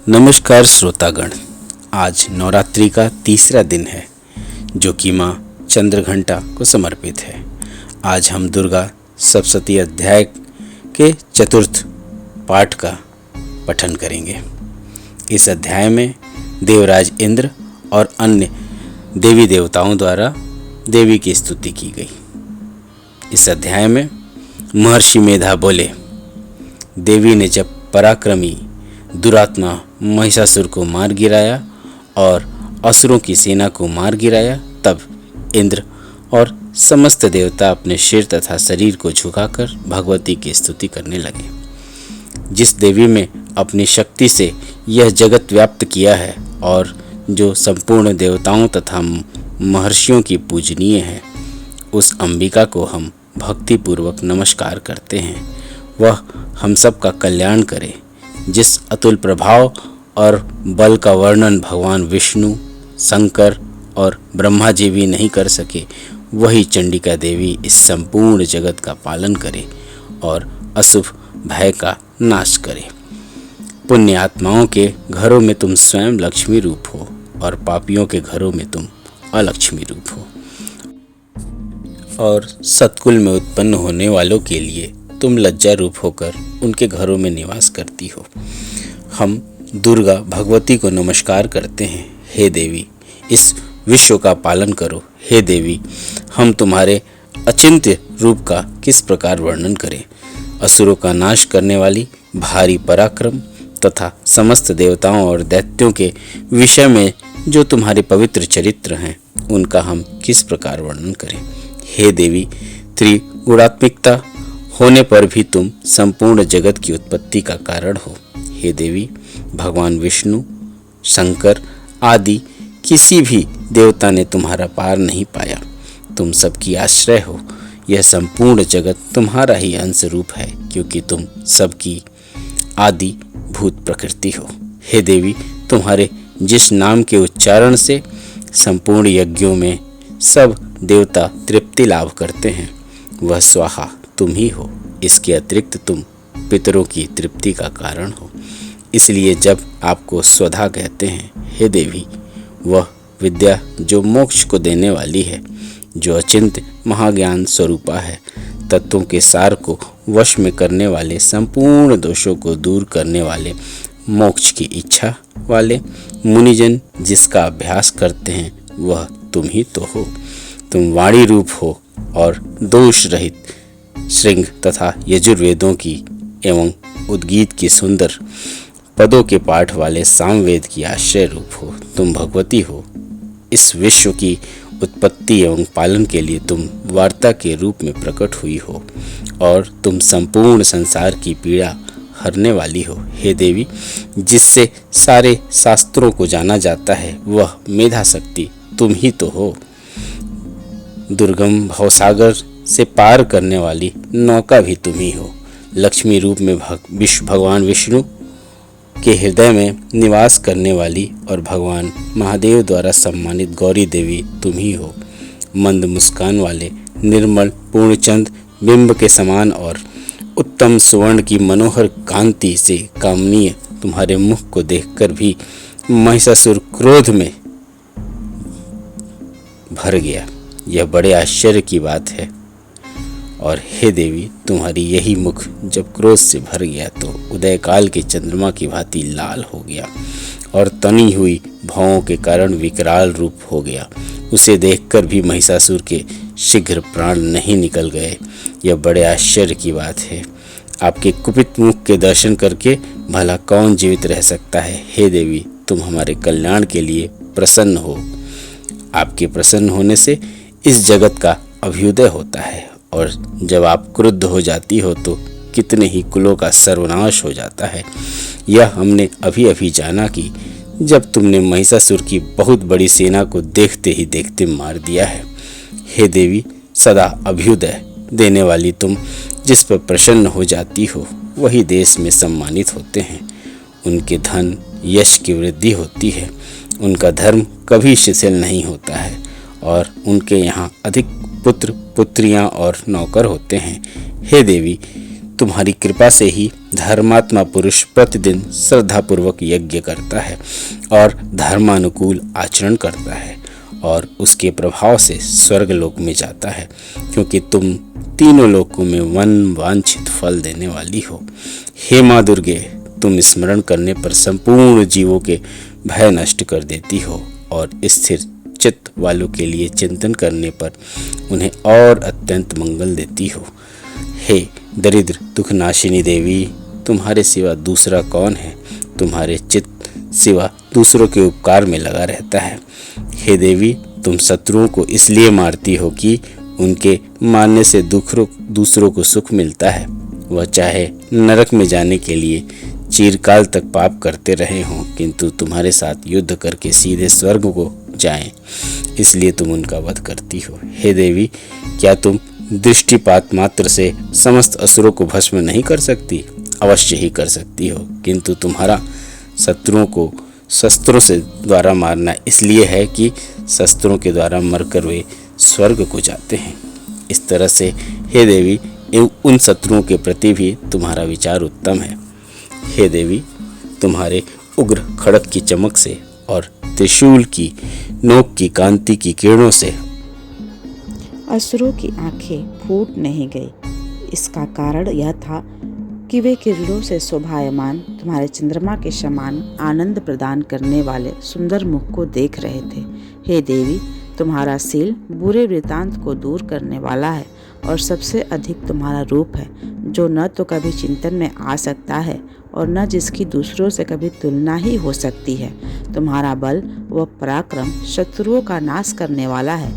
नमस्कार श्रोतागण। आज नवरात्रि का तीसरा दिन है जो कि माँ चंद्रघंटा को समर्पित है। आज हम दुर्गा सप्तशती अध्याय के चतुर्थ पाठ का पठन करेंगे। इस अध्याय में देवराज इंद्र और अन्य देवी देवताओं द्वारा देवी की स्तुति की गई। इस अध्याय में महर्षि मेधा बोले, देवी ने जब पराक्रमी दुरात्मा महिषासुर को मार गिराया और असुरों की सेना को मार गिराया, तब इंद्र और समस्त देवता अपने सिर तथा शरीर को झुकाकर भगवती की स्तुति करने लगे। जिस देवी में अपनी शक्ति से यह जगत व्याप्त किया है और जो संपूर्ण देवताओं तथा महर्षियों की पूजनीय है, उस अंबिका को हम भक्तिपूर्वक नमस्कार करते हैं। वह हम सब का कल्याण करे। जिस अतुल प्रभाव और बल का वर्णन भगवान विष्णु, शंकर और ब्रह्मा जी भी नहीं कर सके, वही चंडिका देवी इस संपूर्ण जगत का पालन करे और अशुभ भय का नाश करे। पुण्य आत्माओं के घरों में तुम स्वयं लक्ष्मी रूप हो और पापियों के घरों में तुम अलक्ष्मी रूप हो, और सतकुल में उत्पन्न होने वालों के लिए तुम लज्जा रूप होकर उनके घरों में निवास करती हो। हम दुर्गा भगवती को नमस्कार करते हैं। हे देवी, इस विश्व का पालन करो। हे देवी, हम तुम्हारे अचिंत्य रूप का किस प्रकार वर्णन करें। असुरों का नाश करने वाली भारी पराक्रम तथा समस्त देवताओं और दैत्यों के विषय में जो तुम्हारे पवित्र चरित्र हैं, उनका हम किस प्रकार वर्णन करें। हे देवी, त्रिगुणात्मिकता होने पर भी तुम संपूर्ण जगत की उत्पत्ति का कारण हो। हे देवी, भगवान विष्णु, शंकर आदि किसी भी देवता ने तुम्हारा पार नहीं पाया। तुम सबकी आश्रय हो। यह संपूर्ण जगत तुम्हारा ही अंश रूप है, क्योंकि तुम सबकी आदि भूत प्रकृति हो। हे देवी, तुम्हारे जिस नाम के उच्चारण से संपूर्ण यज्ञों में सब देवता तृप्ति लाभ करते हैं, वह स्वाहा तुम ही हो। इसके अतिरिक्त तुम पितरों की तृप्ति का कारण हो। इसलिए जब आपको स्वधा कहते हैं, हे देवी, वह विद्या जो मोक्ष को देने वाली है, जो अचिंत्य महाज्ञान स्वरूपा है, तत्वों के सार को वश में करने वाले, संपूर्ण दोषों को दूर करने वाले, मोक्ष की इच्छा वाले मुनिजन जिसका अभ्यास करते हैं, वह तुम ही तो हो। तुम वाणी रूप हो और दोष रहित श्रृंग तथा यजुर्वेदों की एवं उद्गीत की सुंदर पदों के पाठ वाले सामवेद की आश्रय रूप हो। तुम भगवती हो। इस विश्व की उत्पत्ति एवं पालन के लिए तुम वार्ता के रूप में प्रकट हुई हो और तुम संपूर्ण संसार की पीड़ा हरने वाली हो। हे देवी, जिससे सारे शास्त्रों को जाना जाता है, वह मेधा शक्ति तुम ही तो हो। दुर्गम भवसागर से पार करने वाली नौका भी तुम ही हो। लक्ष्मी रूप में भगवान विष्णु के हृदय में निवास करने वाली और भगवान महादेव द्वारा सम्मानित गौरी देवी तुम ही हो। मंद मुस्कान वाले निर्मल पूर्णचंद बिंब के समान और उत्तम सुवर्ण की मनोहर कांति से कामनीय तुम्हारे मुख को देखकर भी महिषासुर क्रोध में भर गया। यह बड़े आश्चर्य की बात है। और हे देवी, तुम्हारी यही मुख जब क्रोध से भर गया तो उदय काल के चंद्रमा की भांति लाल हो गया और तनी हुई भौं के कारण विकराल रूप हो गया। उसे देखकर भी महिषासुर के शीघ्र प्राण नहीं निकल गए। यह बड़े आश्चर्य की बात है। आपके कुपित मुख के दर्शन करके भला कौन जीवित रह सकता है। हे देवी, तुम हमारे कल्याण के लिए प्रसन्न हो। आपके प्रसन्न होने से इस जगत का अभ्युदय होता है, और जब आप क्रुद्ध हो जाती हो तो कितने ही कुलों का सर्वनाश हो जाता है। यह हमने अभी अभी जाना कि जब तुमने महिषासुर की बहुत बड़ी सेना को देखते ही देखते मार दिया है। हे देवी, सदा अभ्युदय देने वाली तुम जिस पर प्रसन्न हो जाती हो, वही देश में सम्मानित होते हैं। उनके धन यश की वृद्धि होती है। उनका धर्म कभी शिथिल नहीं होता है और उनके यहाँ अधिक पुत्र पुत्रियां और नौकर होते हैं। हे देवी, तुम्हारी कृपा से ही धर्मात्मा पुरुष प्रतिदिन श्रद्धापूर्वक यज्ञ करता है और धर्मानुकूल आचरण करता है और उसके प्रभाव से स्वर्ग लोक में जाता है, क्योंकि तुम तीनों लोकों में वांछित फल देने वाली हो। हे माँ दुर्गे, तुम स्मरण करने पर संपूर्ण जीवों के भय नष्ट कर देती हो और स्थिर चित्त वालों के लिए चिंतन करने पर उन्हें और अत्यंत मंगल देती हो। हे दरिद्र दुखनाशिनी देवी, तुम्हारे सिवा दूसरा कौन है? तुम्हारे चित्त सिवा दूसरों के उपकार में लगा रहता है। हे देवी, तुम शत्रुओं को इसलिए मारती हो कि उनके मारने से दूसरों को सुख मिलता है। वह चाहे नरक में जाने के लिए चिरकाल तक पाप करते रहे हों, किंतु तुम्हारे साथ युद्ध करके सीधे स्वर्ग को जाएं, इसलिए तुम उनका वध करती हो। हे देवी, क्या तुम दृष्टिपात मात्र से समस्त असुरों को भस्म नहीं कर सकती? अवश्य ही कर सकती हो, किंतु तुम्हारा शत्रुओं को शस्त्रों से द्वारा मारना इसलिए है कि शस्त्रों के द्वारा मरकर वे स्वर्ग को जाते हैं। इस तरह से हे देवी, उन शत्रुओं के प्रति भी तुम्हारा विचार उत्तम है। हे देवी, तुम्हारे उग्र खड़क की चमक से और त्रिशूल की नोक की कांति की किरणों से असुरों की आंखें फूट नहीं गई। इसका कारण यह था कि वे किरणों से शोभायमान तुम्हारे चंद्रमा के समान आनंद प्रदान करने वाले सुंदर मुख को देख रहे थे। हे देवी, तुम्हारा शील बुरे वृतांत को दूर करने वाला है और सबसे अधिक तुम्हारा रूप है, जो न तो कभी चिंतन में आ सकता है और न जिसकी दूसरों से कभी तुलना ही हो सकती है। तुम्हारा बल व पराक्रम शत्रुओं का नाश करने वाला है।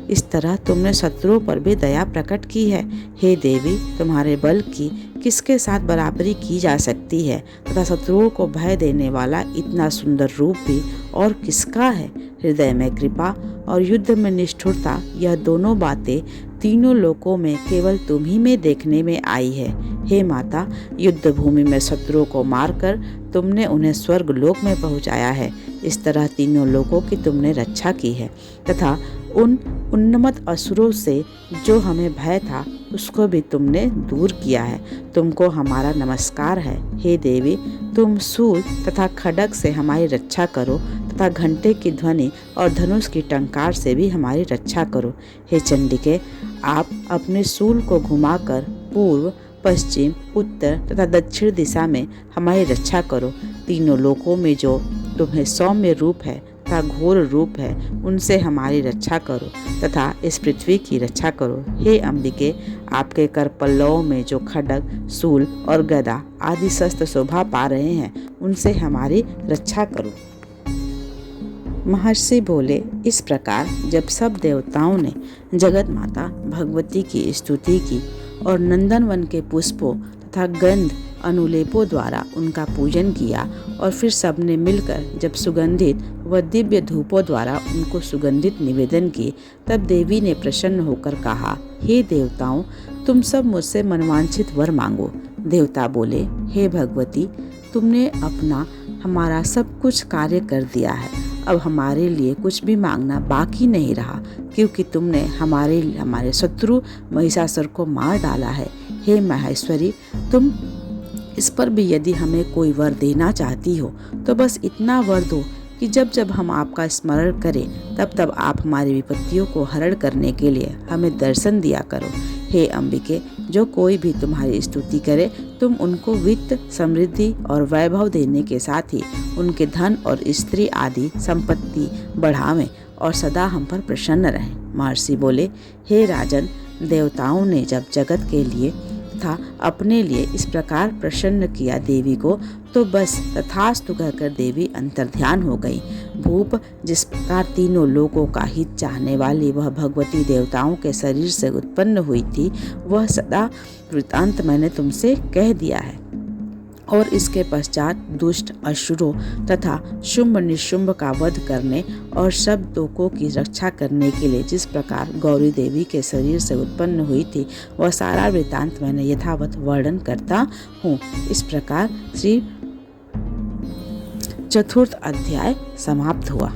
इस तरह तुमने शत्रुओं पर भी दया प्रकट की है। हे देवी, तुम्हारे बल की किसके साथ बराबरी की जा सकती है तथा शत्रुओं को भय देने वाला इतना सुंदर रूप भी और किसका है? हृदय में कृपा और युद्ध में निष्ठुरता, यह दोनों बातें तीनों लोकों में केवल तुम ही में देखने में आई है। हे माता, युद्ध भूमि में शत्रुओं को मारकर तुमने उन्हें स्वर्ग लोक में पहुंचाया है। इस तरह तीनों लोकों की तुमने रक्षा की है तथा उन उन्मत्त असुरों से जो हमें भय था उसको भी तुमने दूर किया है। तुमको हमारा नमस्कार है। हे देवी, तुम शूल तथा खड्ग से हमारी रक्षा करो तथा घंटे की ध्वनि और धनुष की टंकार से भी हमारी रक्षा करो। हे चंडिके, आप अपने शूल को घुमाकर पूर्व, पश्चिम, उत्तर तथा दक्षिण दिशा में हमारी रक्षा करो। तीनों लोकों में जो तुम्हें सौम्य रूप है तथा घोर रूप है, उनसे हमारी रक्षा करो तथा इस पृथ्वी की रक्षा करो। हे अंबिके, आपके कर पल्लवों में जो खड्ग, शूल और गदा आदि शस्त्र शोभा पा रहे हैं, उनसे हमारी रक्षा करो। महर्षि बोले। इस प्रकार जब सब देवताओं ने जगत माता भगवती की स्तुति की और नंदनवन के पुष्पों तथा गंध अनुलेपों द्वारा उनका पूजन किया और फिर सबने मिलकर जब सुगंधित व दिव्य धूपों द्वारा उनको सुगंधित निवेदन किए, तब देवी ने प्रसन्न होकर कहा, हे देवताओं, तुम सब मुझसे मनवांछित वर मांगो। देवता बोले, हे भगवती, तुमने अपना हमारा सब कुछ कार्य कर दिया है। अब हमारे लिए कुछ भी मांगना बाकी नहीं रहा, क्योंकि तुमने हमारे शत्रु महिषासुर को मार डाला है। हे महेश्वरी, तुम इस पर भी यदि हमें कोई वर देना चाहती हो तो बस इतना वर दो कि जब जब हम आपका स्मरण करें तब तब आप हमारी विपत्तियों को हरण करने के लिए हमें दर्शन दिया करो। हे अंबिके, जो कोई भी तुम्हारी स्तुति करे तुम उनको वित्त, समृद्धि और वैभव देने के साथ ही उनके धन और स्त्री आदि संपत्ति बढ़ावें और सदा हम पर प्रसन्न रहें। महर्षि बोले, हे राजन, देवताओं ने जब जगत के लिए तथा अपने लिए इस प्रकार प्रसन्न किया देवी को, तो बस तथास्तु कहकर देवी अंतर्ध्यान हो गई। भूप, जिस प्रकार तीनों लोगों का हित चाहने वाली वह भगवती देवताओं के शरीर से उत्पन्न हुई थी, वह सदा वृतांत मैंने तुमसे कह दिया है। और इसके पश्चात दुष्ट असुरों तथा शुंभ निशुंभ का वध करने और सब लोगों की रक्षा करने के लिए जिस प्रकार गौरी देवी के शरीर से उत्पन्न हुई थी, वह सारा वृतांत मैंने यथावत वर्णन करता हूँ। इस प्रकार श्री चतुर्थ अध्याय समाप्त हुआ।